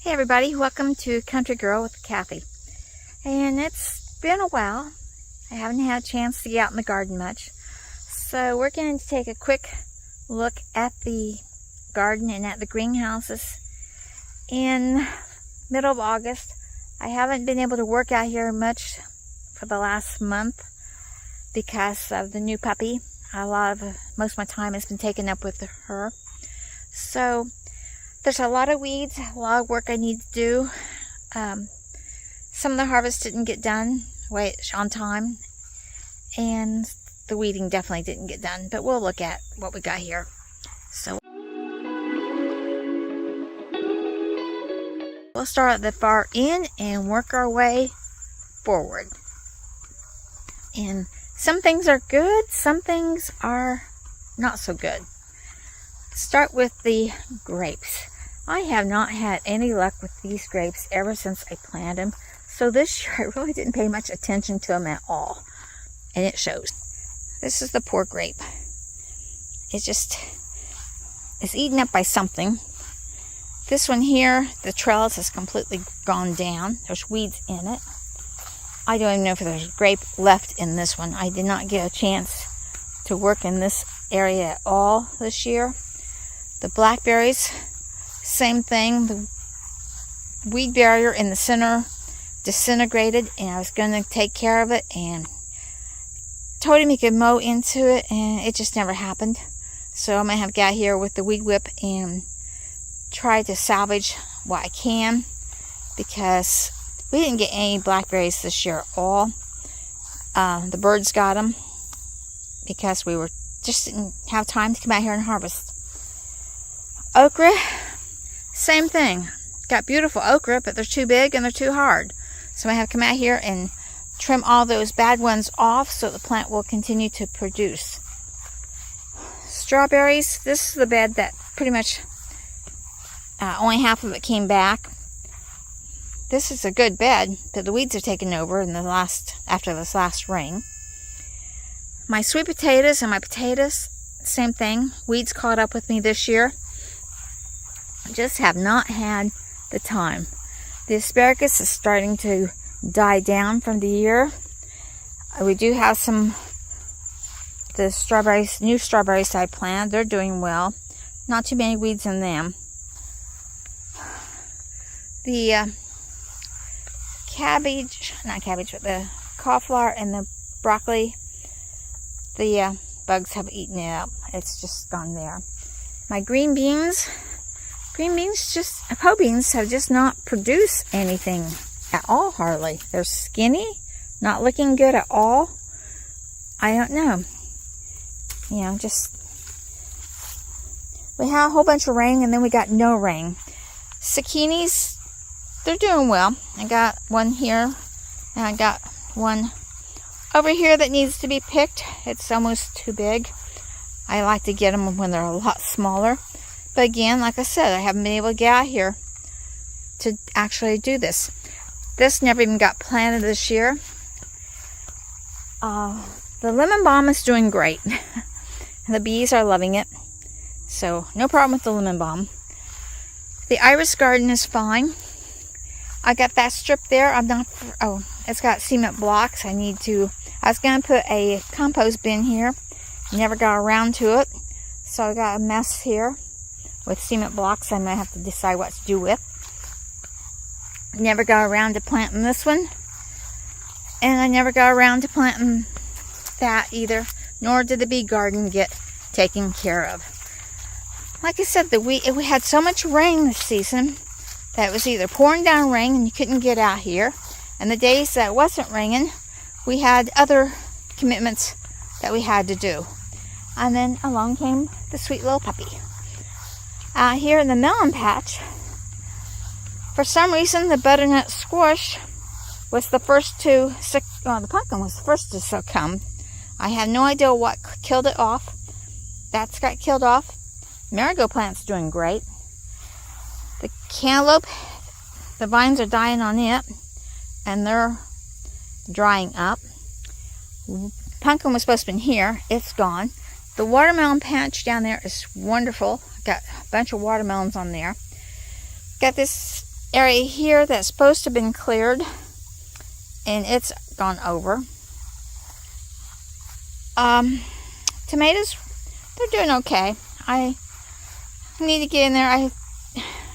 Hey everybody, welcome to Country Girl with Kathy. And it's been a while. I haven't had a chance to get out in the garden much. So we're going to take a quick look at the garden and at the greenhouses. In middle of August, I haven't been able to work out here much for the last month because of the new puppy. Most of my time has been taken up with her. So there's a lot of weeds, a lot of work I need to do. Some of the harvest didn't get done on time, and the weeding definitely didn't get done, but we'll look at what we got here. So we'll start at the far end and work our way forward. And some things are good, some things are not so good. Start with the grapes. I have not had any luck with these grapes ever since I planted them. So this year I really didn't pay much attention to them at all. And it shows. This is the poor grape. It's eaten up by something. This one here, the trellis has completely gone down. There's weeds in it. I don't even know if there's grape left in this one. I did not get a chance to work in this area at all this year. The blackberries, same thing. The weed barrier in the center disintegrated, and I was going to take care of it and told him he could mow into it, and it just never happened. So I'm going to have to get out here with the weed whip and try to salvage what I can, because we didn't get any blackberries this year at all. The birds got them because we just didn't have time to come out here and harvest. Okra, same thing. Got beautiful okra, but they're too big and they're too hard. So I have to come out here and trim all those bad ones off so the plant will continue to produce. Strawberries, this is the bed that pretty much only half of it came back. This is a good bed, but the weeds are taken over after this last rain. My sweet potatoes and my potatoes, same thing. Weeds caught up with me this year. I just have not had the time. The asparagus is starting to die down from the year. We do have the strawberries, new strawberries I planted. They're doing well. Not too many weeds in them. The but the cauliflower and the broccoli, the bugs have eaten it up. It's just gone there. My green beans, po beans have just not produced anything at all, hardly. They're skinny, not looking good at all. I don't know. We had a whole bunch of rain, and then we got no rain. Zucchinis, they're doing well. I got one here, and I got one over here that needs to be picked. It's almost too big. I like to get them when they're a lot smaller. But again, like I said, I haven't been able to get out here to actually do this. This never even got planted this year. The lemon balm is doing great. The bees are loving it. So, no problem with the lemon balm. The iris garden is fine. I got that strip there. It's got cement blocks. I was going to put a compost bin here. Never got around to it. So I got a mess here with cement blocks I might have to decide what to do with. Never got around to planting this one. And I never got around to planting that either. Nor did the bee garden get taken care of. Like I said, we had so much rain this season that it was either pouring down rain and you couldn't get out here. And the days that it wasn't raining, we had other commitments that we had to do. And then along came the sweet little puppy. Here in the melon patch, for some reason the butternut squash was the first to the pumpkin was the first to succumb. I have no idea what killed it off. That's got killed off. Marigold plant's doing great. The cantaloupe, the vines are dying on it, and they're drying up. Pumpkin was supposed to be in here. It's gone. The watermelon patch down there is wonderful. Got a bunch of watermelons on there. Got this area here that's supposed to have been cleared, and it's gone over. Tomatoes, they're doing okay. I need to get in there.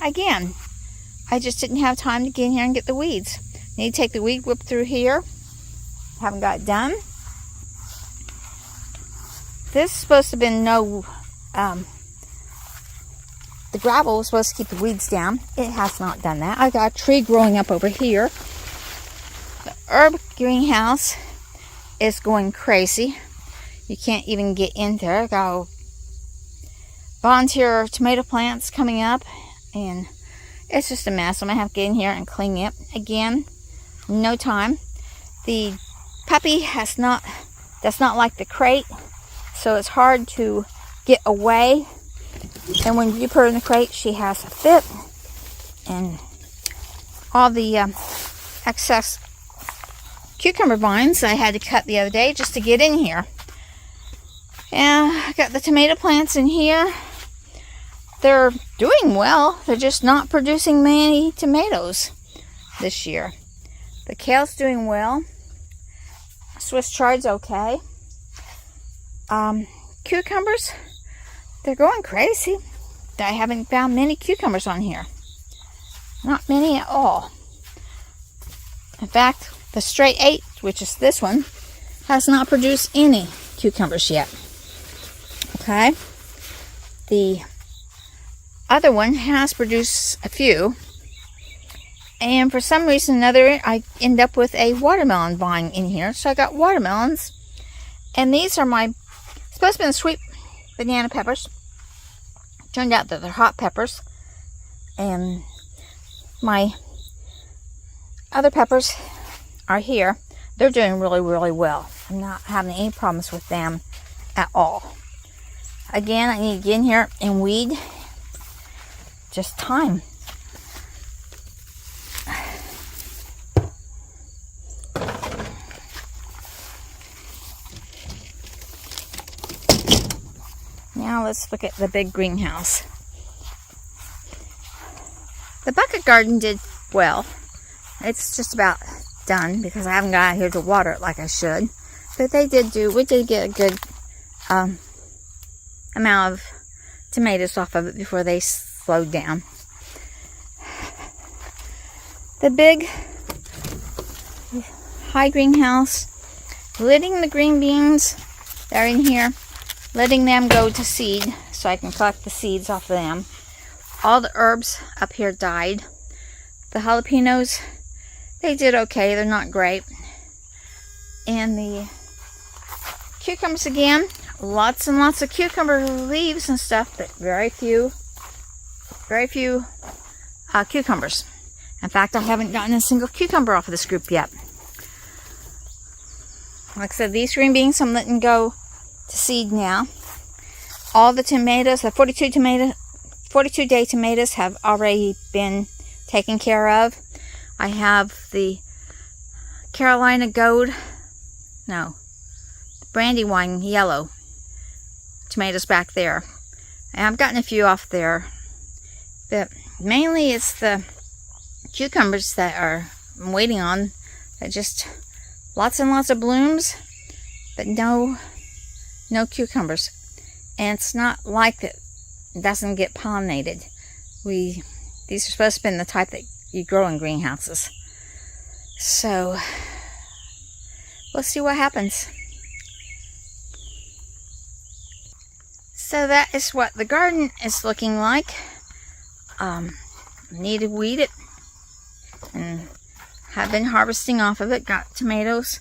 I just didn't have time to get in here and get the weeds. Need to take the weed whip through here. Haven't got it done. This is supposed to have been the gravel was supposed to keep the weeds down. It has not done that. I got a tree growing up over here. The herb greenhouse is going crazy. You can't even get in there. I got volunteer tomato plants coming up, and it's just a mess. I'm gonna have to get in here and clean it again. No time. The puppy does not like the crate, so it's hard to get away. And when you put her in the crate, she has a fit, and all the excess cucumber vines I had to cut the other day just to get in here. And I got the tomato plants in here. They're doing well. They're just not producing many tomatoes this year. The kale's doing well. Swiss chard's okay. Cucumbers, they're going crazy. I haven't found many cucumbers on here. Not many at all. In fact, the straight 8, which is this one, has not produced any cucumbers yet. Okay? The other one has produced a few. And for some reason or another, I end up with a watermelon vine in here. So I got watermelons. And these are my supposed to be the sweet banana peppers. Turned out that they're hot peppers. And my other peppers are here. They're doing really, really well. I'm not having any problems with them at all. Again, I need to get in here and weed. Just time. Now let's look at the big greenhouse. The bucket garden did well. It's just about done because I haven't got out here to water it like I should. But we did get a good amount of tomatoes off of it before they slowed down. The big high greenhouse, letting the green beans that are in here, letting them go to seed so I can collect the seeds off of them. All the herbs up here died. The jalapenos, they did okay. They're not great. And the cucumbers again, lots and lots of cucumber leaves and stuff, but very few cucumbers. In fact, I haven't gotten a single cucumber off of this group yet. Like I said, these green beans I'm letting go to seed now. All the tomatoes, the 42-day tomatoes have already been taken care of. I have the Carolina Gold, the Brandywine yellow tomatoes back there. And I've gotten a few off there. But mainly it's the cucumbers that I'm waiting on. They're just lots and lots of blooms, but no cucumbers. And it's not like it doesn't get pollinated. These are supposed to be the type that you grow in greenhouses. So we'll see what happens. So that is what the garden is looking like. Need to weed it, and have been harvesting off of it. Got tomatoes,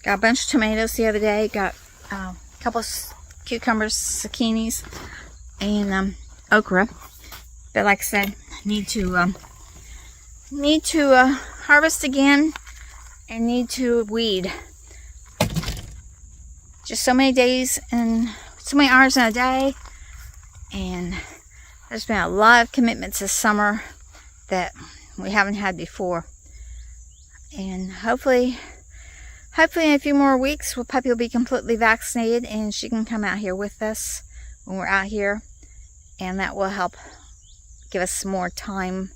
got a bunch of tomatoes the other day. Got a couple of cucumbers, zucchinis, and okra. But like I said, need to harvest again and need to weed. Just so many days and so many hours in a day, and there's been a lot of commitments this summer that we haven't had before. And hopefully in a few more weeks, Puppy will be completely vaccinated and she can come out here with us when we're out here. And that will help give us some more time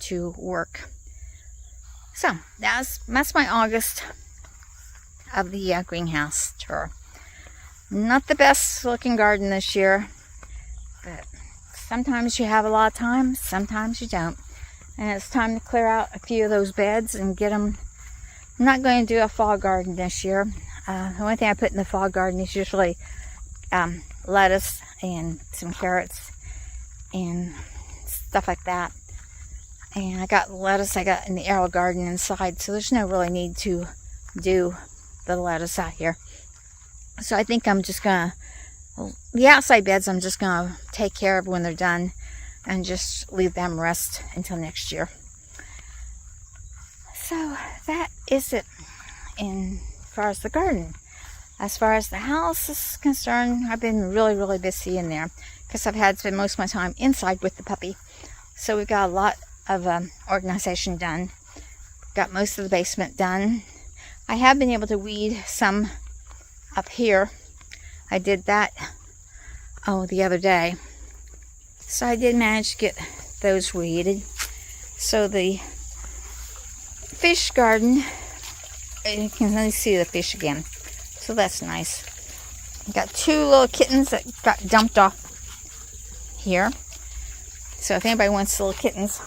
to work. So that's my August of the greenhouse tour. Not the best looking garden this year, but sometimes you have a lot of time, sometimes you don't. And it's time to clear out a few of those beds and get them. I'm not going to do a fall garden this year. The only thing I put in the fall garden is usually lettuce and some carrots and stuff like that. And I got lettuce I got in the arrow garden inside, so there's no really need to do the lettuce out here. So I think I'm just gonna, the outside beds I'm just gonna take care of when they're done and just leave them rest until next year. So that is it as far as the garden. As far as the house is concerned, I've been really busy in there because I've had to spend most of my time inside with the puppy. So we've got a lot of organization done. Got most of the basement done. I have been able to weed some up here. I did that the other day. So I did manage to get those weeded. So the fish garden, you can only see the fish again. So that's nice. Got 2 little kittens that got dumped off here. So if anybody wants little kittens,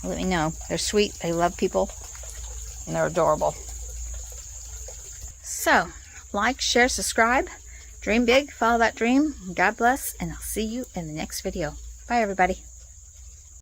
let me know. They're sweet, they love people, and they're adorable. So, like, share, subscribe, dream big, follow that dream. God bless, and I'll see you in the next video. Bye, everybody.